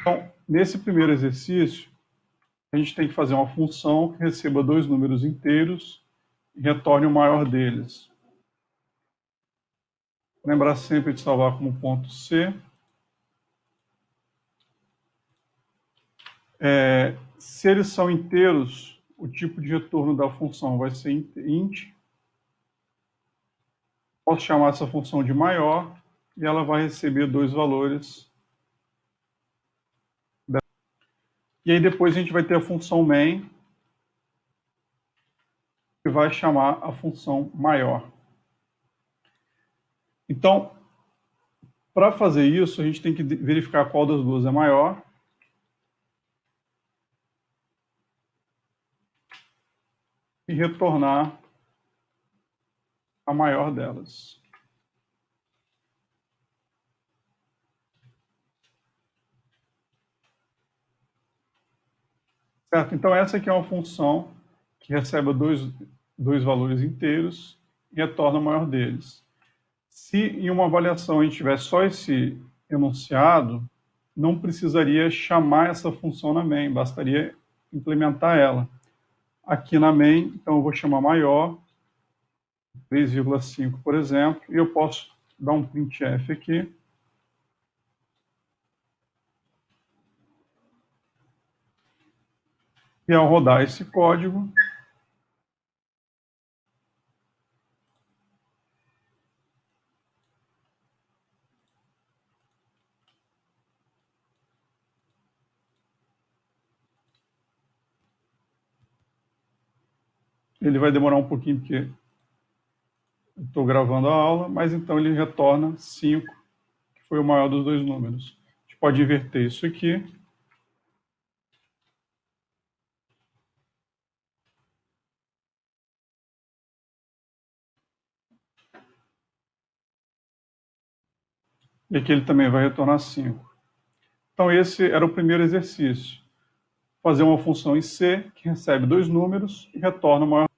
Então, nesse primeiro exercício, a gente tem que fazer uma função que receba dois números inteiros e retorne o maior deles. Lembrar sempre de salvar como ponto C. Se eles são inteiros, o tipo de retorno da função vai ser int. Posso chamar essa função de maior e ela vai receber dois valores. E aí depois a gente vai ter a função main, que vai chamar a função maior. Então, para fazer isso, a gente tem que verificar qual das duas é maior. E retornar a maior delas. Certo? Então, essa aqui é uma função que recebe dois valores inteiros e retorna o maior deles. Se em uma avaliação a gente tiver só esse enunciado, não precisaria chamar essa função na main, bastaria implementar ela. Aqui na main, então eu vou chamar maior, 3,5, por exemplo, e eu posso dar um printf aqui. E ao rodar esse código, ele vai demorar um pouquinho, porque estou gravando a aula, mas então ele retorna 5, que foi o maior dos dois números. A gente pode inverter isso aqui. E aqui ele também vai retornar 5. Então esse era o primeiro exercício. Fazer uma função em C, que recebe dois números e retorna o maior.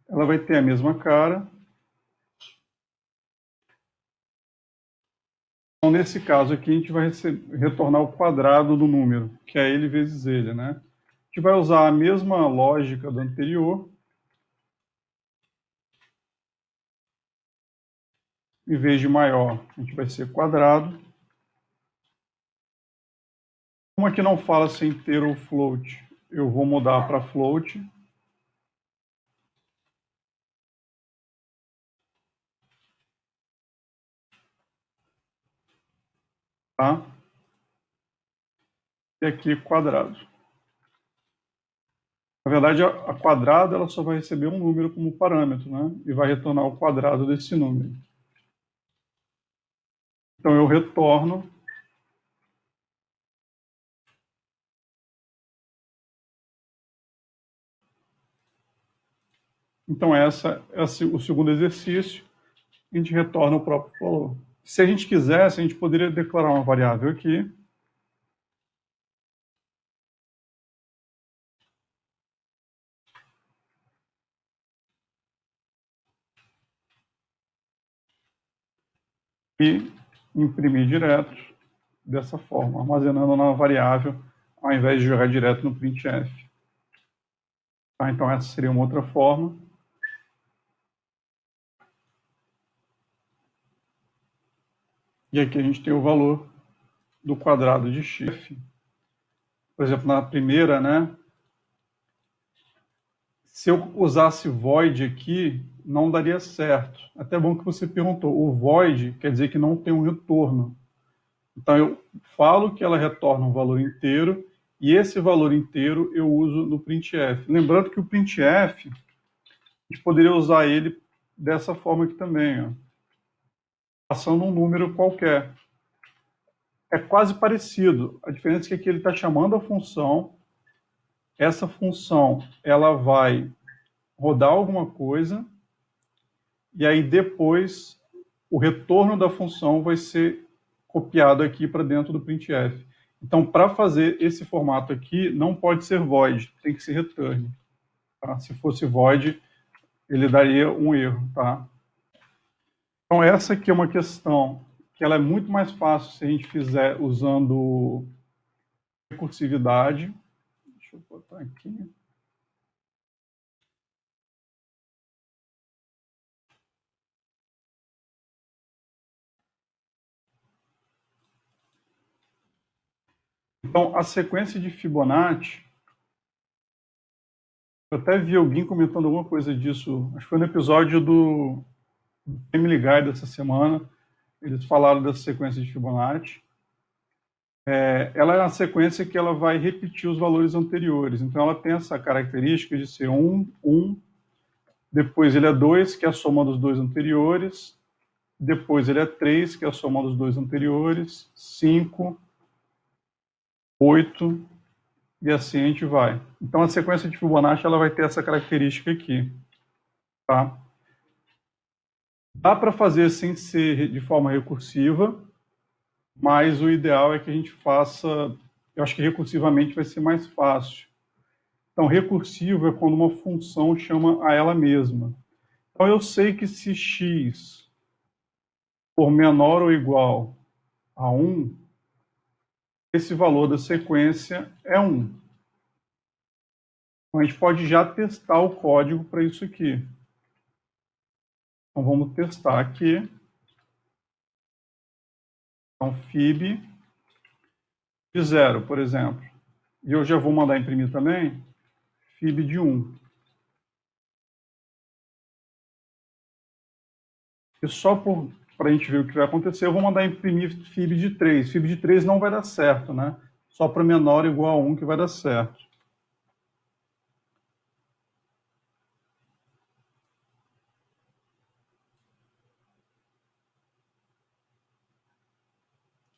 Ela vai ter a mesma cara. Então, nesse caso aqui, a gente vai retornar o quadrado do número, que é ele vezes ele, né? A gente vai usar a mesma lógica do anterior. Em vez de maior, a gente vai ser quadrado. Como aqui não fala se é inteiro ou float, eu vou mudar para float. Tá? E aqui quadrado. Na verdade, a quadrada ela só vai receber um número como parâmetro, né? E vai retornar o quadrado desse número. Então eu retorno Então, essa é o segundo exercício. A gente retorna o próprio valor. Se a gente quisesse, a gente poderia declarar uma variável aqui. E imprimir direto dessa forma, armazenando na variável, ao invés de jogar direto no printf. Tá? Então, essa seria uma outra forma. E aqui a gente tem o valor do quadrado de x. Por exemplo, na primeira, né? Se eu usasse void aqui, não daria certo. Até bom que você perguntou. O void quer dizer que não tem um retorno. Então, eu falo que ela retorna um valor inteiro, e esse valor inteiro eu uso no printf. Lembrando que o printf, a gente poderia usar ele dessa forma aqui também, ó, passando um número qualquer. É quase parecido. A diferença é que aqui ele está chamando a função, essa função ela vai rodar alguma coisa, e aí depois o retorno da função vai ser copiado aqui para dentro do printf. Então, para fazer esse formato aqui, não pode ser void, tem que ser return. Tá? Se fosse void, ele daria um erro. Tá? Então, essa aqui é uma questão que ela é muito mais fácil se a gente fizer usando recursividade. Deixa eu botar aqui. Então, a sequência de Fibonacci, eu até vi alguém comentando alguma coisa disso, acho que foi no episódio do Family Guy dessa semana, eles falaram dessa sequência de Fibonacci. Ela é uma sequência que ela vai repetir os valores anteriores, então ela tem essa característica de ser 1, 1, depois ele é 2, que é a soma dos dois anteriores, depois ele é 3, que é a soma dos dois anteriores, 5, 8, e assim a gente vai. Então a sequência de Fibonacci ela vai ter essa característica aqui. Tá? Dá para fazer sem ser de forma recursiva, mas o ideal é que a gente faça, eu acho que recursivamente vai ser mais fácil. Então, recursivo é quando uma função chama a ela mesma. Então, eu sei que se x for menor ou igual a 1, esse valor da sequência é 1. Então, a gente pode já testar o código para isso aqui. Então, vamos testar aqui. Então, fib de 0, por exemplo. E eu já vou mandar imprimir também fib de 1. E só para a gente ver o que vai acontecer, eu vou mandar imprimir fib de 3. Fib de 3 não vai dar certo, né? Só para menor ou igual a 1 que vai dar certo.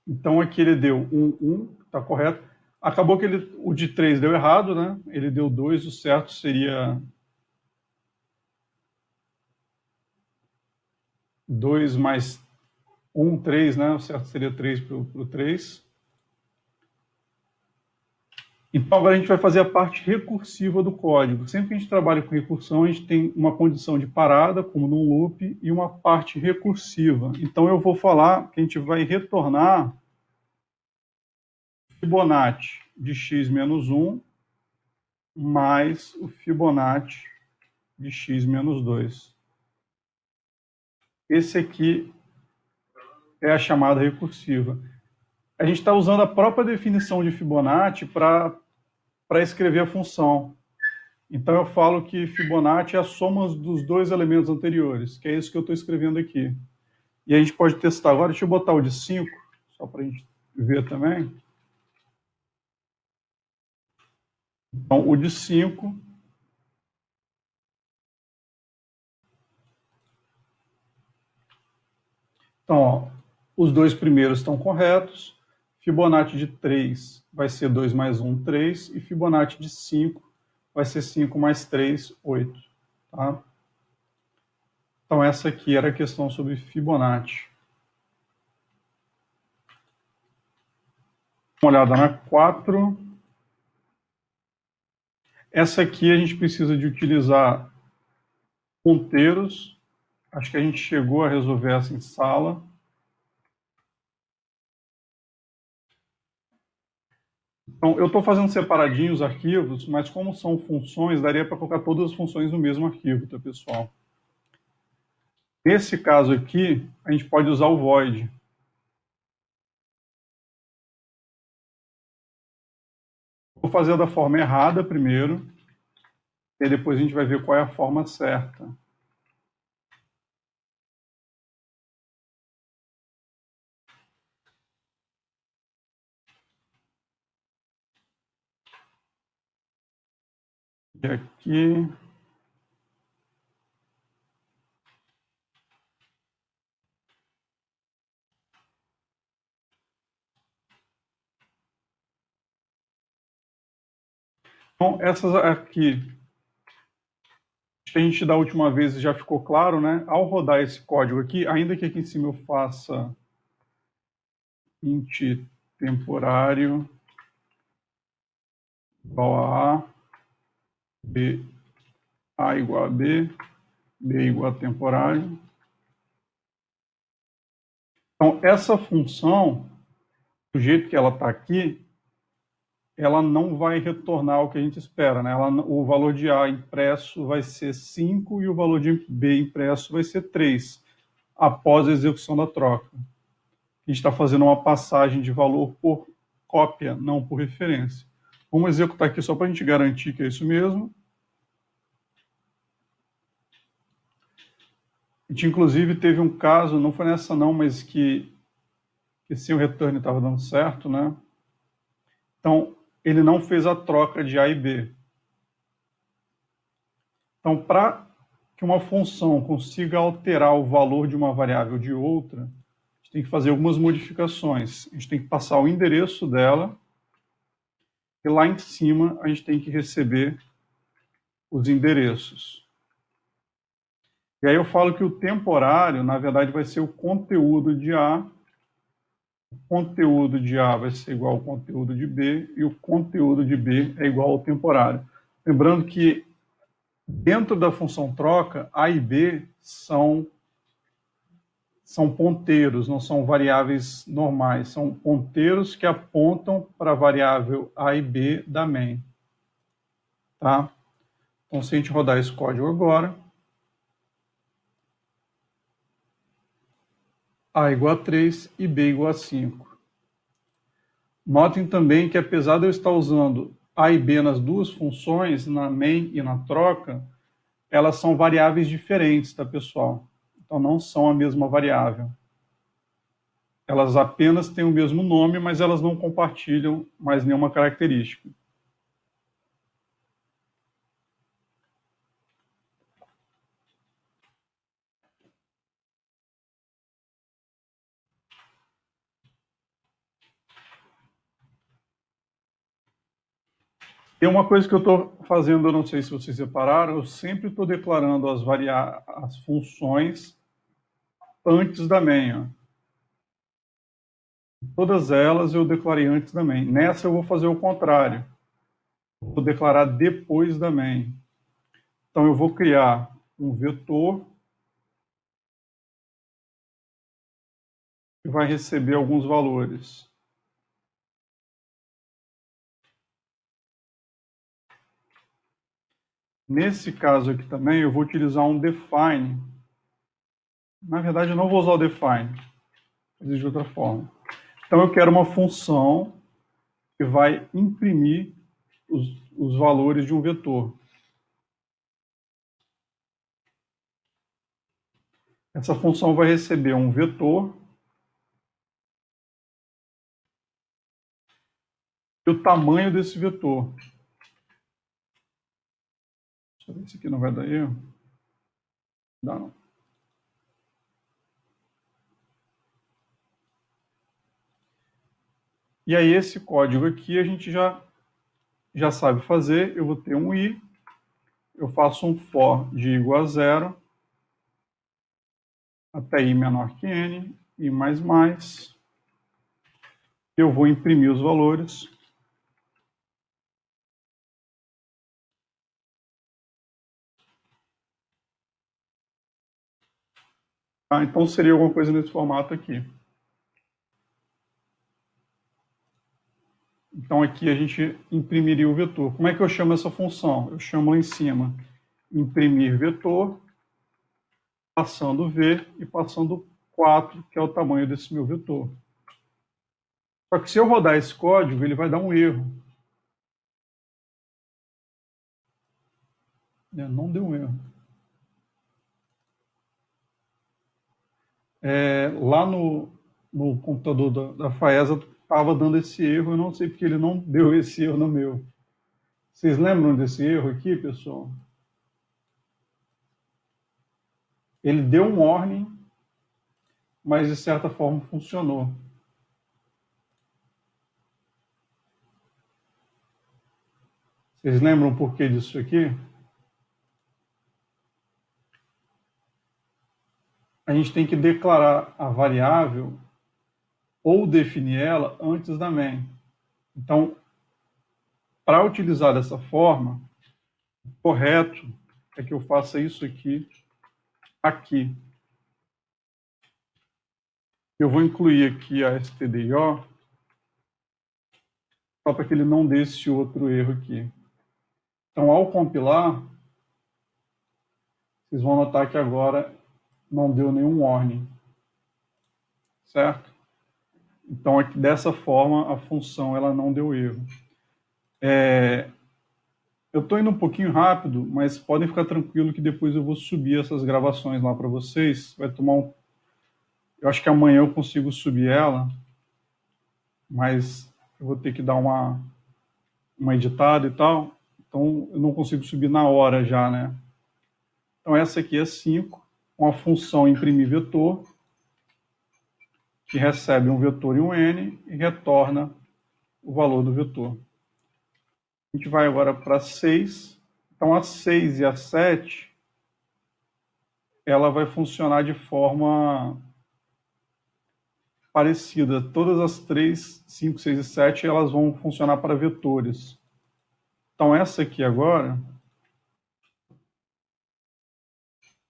Então aqui ele deu 1, 1, está correto. Acabou que o de 3 deu errado, né? Ele deu 2, o certo seria 2 mais 1, 3, né? O certo seria 3 para o 3. Então agora a gente vai fazer a parte recursiva do código. Sempre que a gente trabalha com recursão, a gente tem uma condição de parada, como num loop, e uma parte recursiva. Então eu vou falar que a gente vai retornar Fibonacci de x menos 1 mais o Fibonacci de x menos 2. Esse aqui é a chamada recursiva. A gente está usando a própria definição de Fibonacci para escrever a função. Então eu falo que Fibonacci é a soma dos dois elementos anteriores, que é isso que eu estou escrevendo aqui. E a gente pode testar. Agora deixa eu botar o de 5, só para a gente ver também. Então, o de 5. Então, ó, os dois primeiros estão corretos. Fibonacci de 3 vai ser 2 mais 1, 3. E Fibonacci de 5 vai ser 5 mais 3, 8. Tá? Então, essa aqui era a questão sobre Fibonacci. Uma olhada na 4. Essa aqui a gente precisa de utilizar ponteiros. Acho que a gente chegou a resolver essa em sala. Então, eu estou fazendo separadinho os arquivos, mas como são funções, daria para colocar todas as funções no mesmo arquivo, tá, pessoal? Nesse caso aqui, a gente pode usar o void. Vou fazer da forma errada primeiro, e depois a gente vai ver qual é a forma certa. E aqui... Então, essas aqui, a gente da última vez já ficou claro, né? Ao rodar esse código aqui, ainda que aqui em cima eu faça int temporário igual a B, A igual a B, B igual a temporário. Então, essa função, do jeito que ela está aqui, ela não vai retornar o que a gente espera, né? O valor de A impresso vai ser 5 e o valor de B impresso vai ser 3, após a execução da troca. A gente está fazendo uma passagem de valor por cópia, não por referência. Vamos executar aqui só para a gente garantir que é isso mesmo. A gente, inclusive, teve um caso, não foi nessa não, mas que sim, o return estava dando certo, né? Então, ele não fez a troca de A e B. Então, para que uma função consiga alterar o valor de uma variável de outra, a gente tem que fazer algumas modificações. A gente tem que passar o endereço dela e lá em cima a gente tem que receber os endereços. E aí eu falo que o temporário, na verdade, vai ser o conteúdo de A, o conteúdo de A vai ser igual ao conteúdo de B, e o conteúdo de B é igual ao temporário. Lembrando que dentro da função troca, A e B são ponteiros, não são variáveis normais, são ponteiros que apontam para a variável A e B da main. Tá? Então, se a gente rodar esse código agora, A igual a 3 e B igual a 5. Notem também que, apesar de eu estar usando A e B nas duas funções, na main e na troca, elas são variáveis diferentes, tá, pessoal? Então, não são a mesma variável. Elas apenas têm o mesmo nome, mas elas não compartilham mais nenhuma característica. Tem uma coisa que eu estou fazendo, eu não sei se vocês separaram, eu sempre estou declarando as funções antes da main. Ó. Todas elas eu declarei antes da main. Nessa eu vou fazer o contrário. Vou declarar depois da main. Então eu vou criar um vetor que vai receber alguns valores. Nesse caso aqui também eu vou utilizar um define. Na verdade eu não vou usar o define, vou fazer de outra forma. Então eu quero uma função que vai imprimir os valores de um vetor. Essa função vai receber um vetor e o tamanho desse vetor. Deixa eu ver se aqui não vai dar erro. Dá não. E aí esse código aqui a gente já sabe fazer. Eu vou ter um i, eu faço um for de igual a 0 até i menor que n, i mais mais. Eu vou imprimir os valores. Então seria alguma coisa nesse formato aqui. Então aqui a gente imprimiria o vetor. Como é que eu chamo essa função? Eu chamo lá em cima imprimir vetor, passando V e passando 4, que é o tamanho desse meu vetor. Só que se eu rodar esse código, ele vai dar um erro. Não deu um erro. Lá no computador da FAESA estava dando esse erro, eu não sei porque ele não deu esse erro no meu. Vocês lembram desse erro aqui, pessoal? Ele deu um warning, mas de certa forma funcionou. Vocês lembram o porquê disso aqui? A gente tem que declarar a variável ou definir ela antes da main. Então, para utilizar dessa forma, o correto é que eu faça isso aqui. Eu vou incluir aqui a stdio, só para que ele não dê esse outro erro aqui. Então, ao compilar, vocês vão notar que agora não deu nenhum warning, certo? Então, aqui, dessa forma, a função ela não deu erro. Eu estou indo um pouquinho rápido, mas podem ficar tranquilo que depois eu vou subir essas gravações lá para vocês. Vai tomar um... Eu acho que amanhã eu consigo subir ela, mas eu vou ter que dar uma editada e tal. Então, eu não consigo subir na hora já, né? Então, essa aqui é 5, com a função imprimir vetor, que recebe um vetor e um n e retorna o valor do vetor. A gente vai agora para 6. Então, a 6 e a 7, ela vai funcionar de forma parecida. Todas as 3, 5, 6 e 7, elas vão funcionar para vetores. Então, essa aqui agora,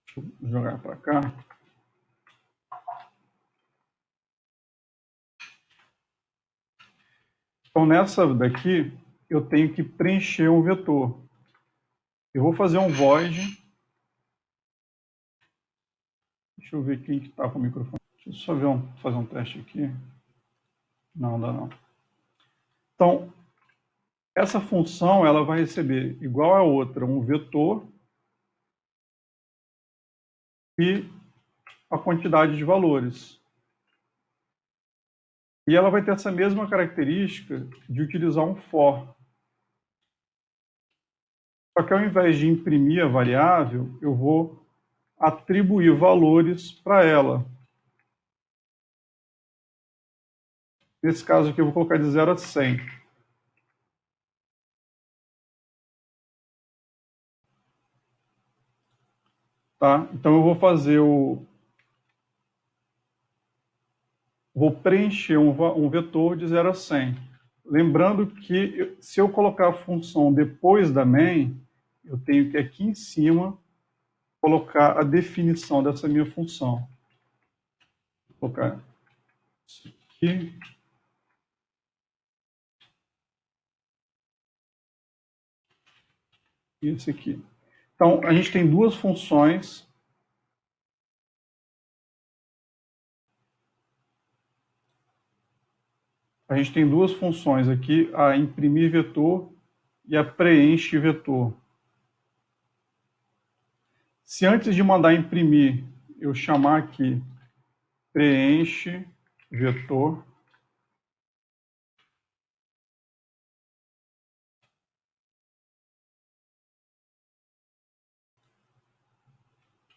deixa eu jogar para cá. Então, nessa daqui, eu tenho que preencher um vetor. Eu vou fazer um void. Deixa eu ver quem está com o microfone. Deixa eu só ver fazer um teste aqui. Não dá não. Então, essa função ela vai receber, igual a outra, um vetor e a quantidade de valores. E ela vai ter essa mesma característica de utilizar um for. Só que ao invés de imprimir a variável, eu vou atribuir valores para ela. Nesse caso aqui eu vou colocar de 0 a 100. Tá? Então eu vou fazer vou preencher um vetor de 0 a 100. Lembrando que se eu colocar a função depois da main, eu tenho que aqui em cima colocar a definição dessa minha função. Vou colocar isso aqui. E esse aqui. Então, a gente tem duas funções. A gente tem duas funções aqui, a imprimir vetor e a preenche vetor. Se antes de mandar imprimir, eu chamar aqui preenche vetor,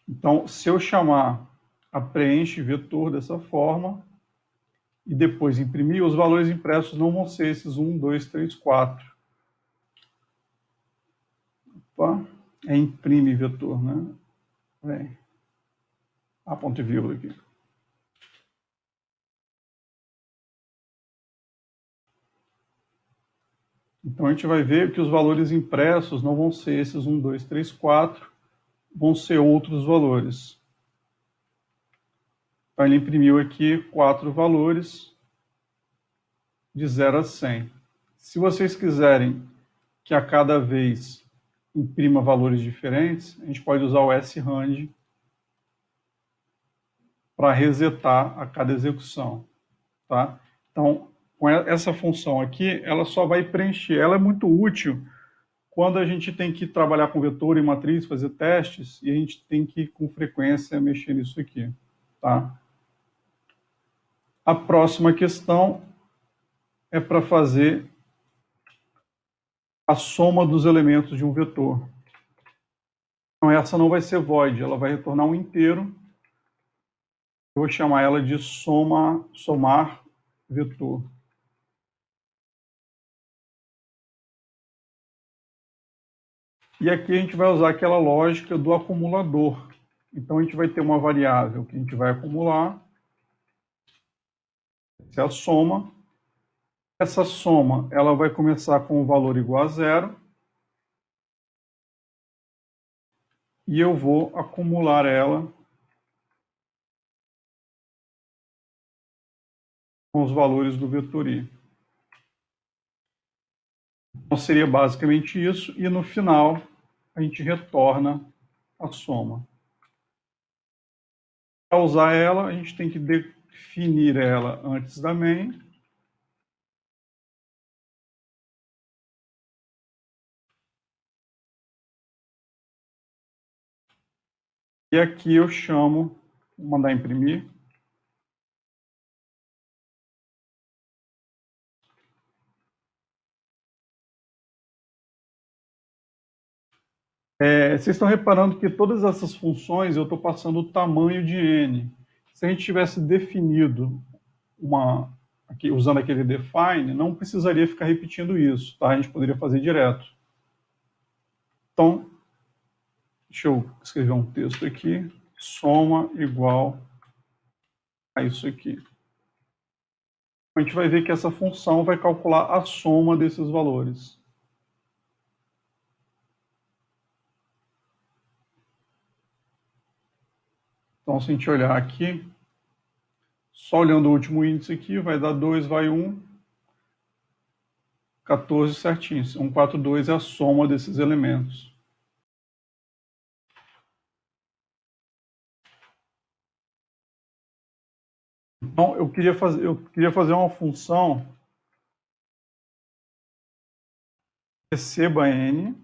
então, se eu chamar a preenche vetor dessa forma e depois imprimir, os valores impressos não vão ser esses 1, 2, 3, 4. Opa, é imprime vetor, né? Vem. A ponto e vírgula aqui. Então, a gente vai ver que os valores impressos não vão ser esses 1, 2, 3, 4, vão ser outros valores. Então, ele imprimiu aqui 4 valores de 0 a 100. Se vocês quiserem que a cada vez imprima valores diferentes, a gente pode usar o srand para resetar a cada execução. Tá? Então, com essa função aqui, ela só vai preencher. Ela é muito útil quando a gente tem que trabalhar com vetor e matriz, fazer testes, e a gente tem que, com frequência, mexer nisso aqui. Tá? A próxima questão é para fazer a soma dos elementos de um vetor. Então, essa não vai ser void, ela vai retornar um inteiro. Eu vou chamar ela de somar vetor. E aqui a gente vai usar aquela lógica do acumulador. Então, a gente vai ter uma variável que a gente vai acumular, essa é a soma. Essa soma ela vai começar com o valor igual a 0. E eu vou acumular ela com os valores do vetor i. Então, seria basicamente isso, e no final a gente retorna a soma. Para usar ela, a gente tem que definir ela antes da main. E aqui eu chamo, vou mandar imprimir. Vocês estão reparando que todas essas funções eu estou passando o tamanho de n. Se a gente tivesse definido aqui, usando aquele define, não precisaria ficar repetindo isso, tá? A gente poderia fazer direto. Então, deixa eu escrever um texto aqui. Soma igual a isso aqui. A gente vai ver que essa função vai calcular a soma desses valores. Então, se a gente olhar aqui, só olhando o último índice aqui, vai dar 2, vai 1, 14 certinho. 142 é a soma desses elementos. Então, eu queria fazer uma função receba n,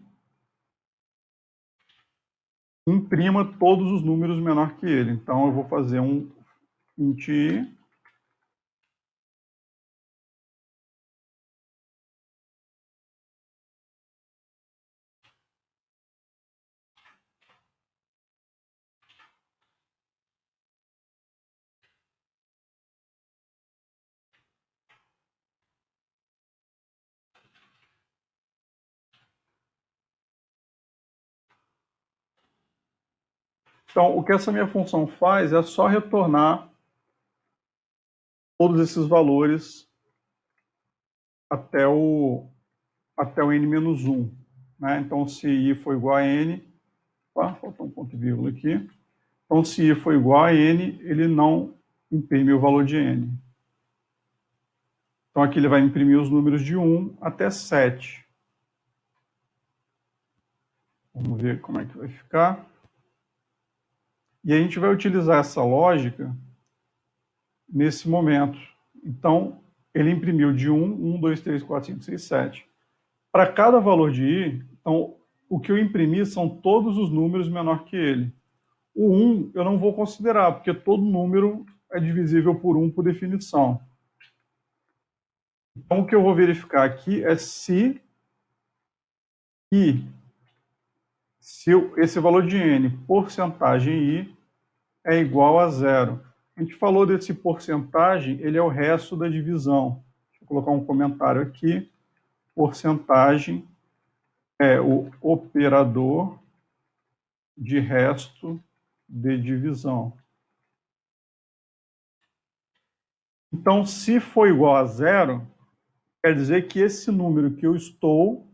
imprima todos os números menor que ele. Então, eu vou fazer um int i, então, o que essa minha função faz é só retornar todos esses valores até o n-1. Né? Então, se i for igual a n, faltou um ponto e vírgula aqui. Então, se i for igual a n, ele não imprime o valor de n. Então, aqui ele vai imprimir os números de 1 até 7. Vamos ver como é que vai ficar. E a gente vai utilizar essa lógica nesse momento. Então, ele imprimiu de 1, 2, 3, 4, 5, 6, 7. Para cada valor de i, então, o que eu imprimi são todos os números menor que ele. O 1 eu não vou considerar, porque todo número é divisível por 1 por definição. Então, o que eu vou verificar aqui é se esse valor de n, porcentagem i, é igual a 0. A gente falou desse porcentagem, ele é o resto da divisão. Deixa eu colocar um comentário aqui. Porcentagem é o operador de resto de divisão. Então, se for igual a 0, quer dizer que esse número que eu estou,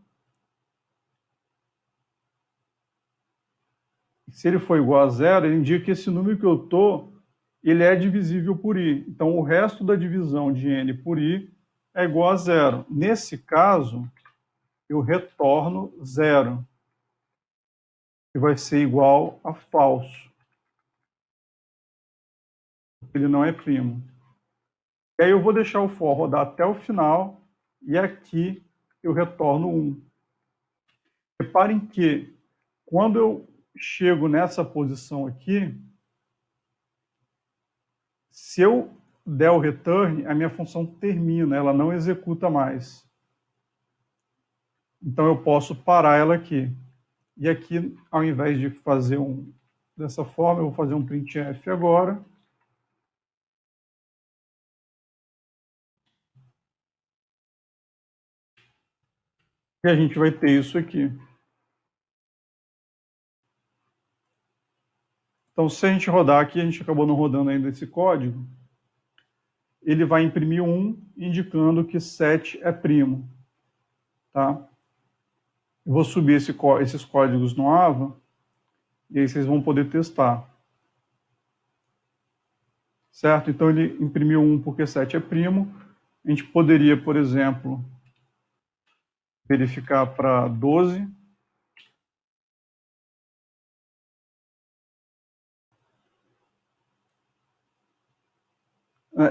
se ele for igual a 0, ele indica que esse número que eu estou, ele é divisível por i. Então, o resto da divisão de n por i é igual a 0. Nesse caso, eu retorno 0, que vai ser igual a falso. Ele não é primo. E aí eu vou deixar o for rodar até o final, e aqui eu retorno 1. Reparem que, quando eu chego nessa posição aqui, se eu der o return, a minha função termina, ela não executa mais. Então eu posso parar ela aqui. E aqui, ao invés de fazer dessa forma, eu vou fazer um printf agora. E a gente vai ter isso aqui. Então, se a gente rodar aqui, a gente acabou não rodando ainda esse código, ele vai imprimir 1, indicando que 7 é primo. Tá? Eu vou subir esses códigos no Ava, e aí vocês vão poder testar. certo? Então, ele imprimiu 1 porque 7 é primo. A gente poderia, por exemplo, verificar para 12.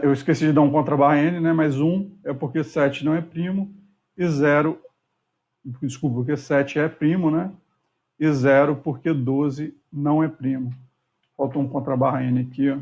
Eu esqueci de dar um contra-barra N, né? Mas 1 é porque 7 não é primo, e 0, desculpa, porque 7 é primo, né? E 0 porque 12 não é primo. Falta um contra-barra N aqui, ó.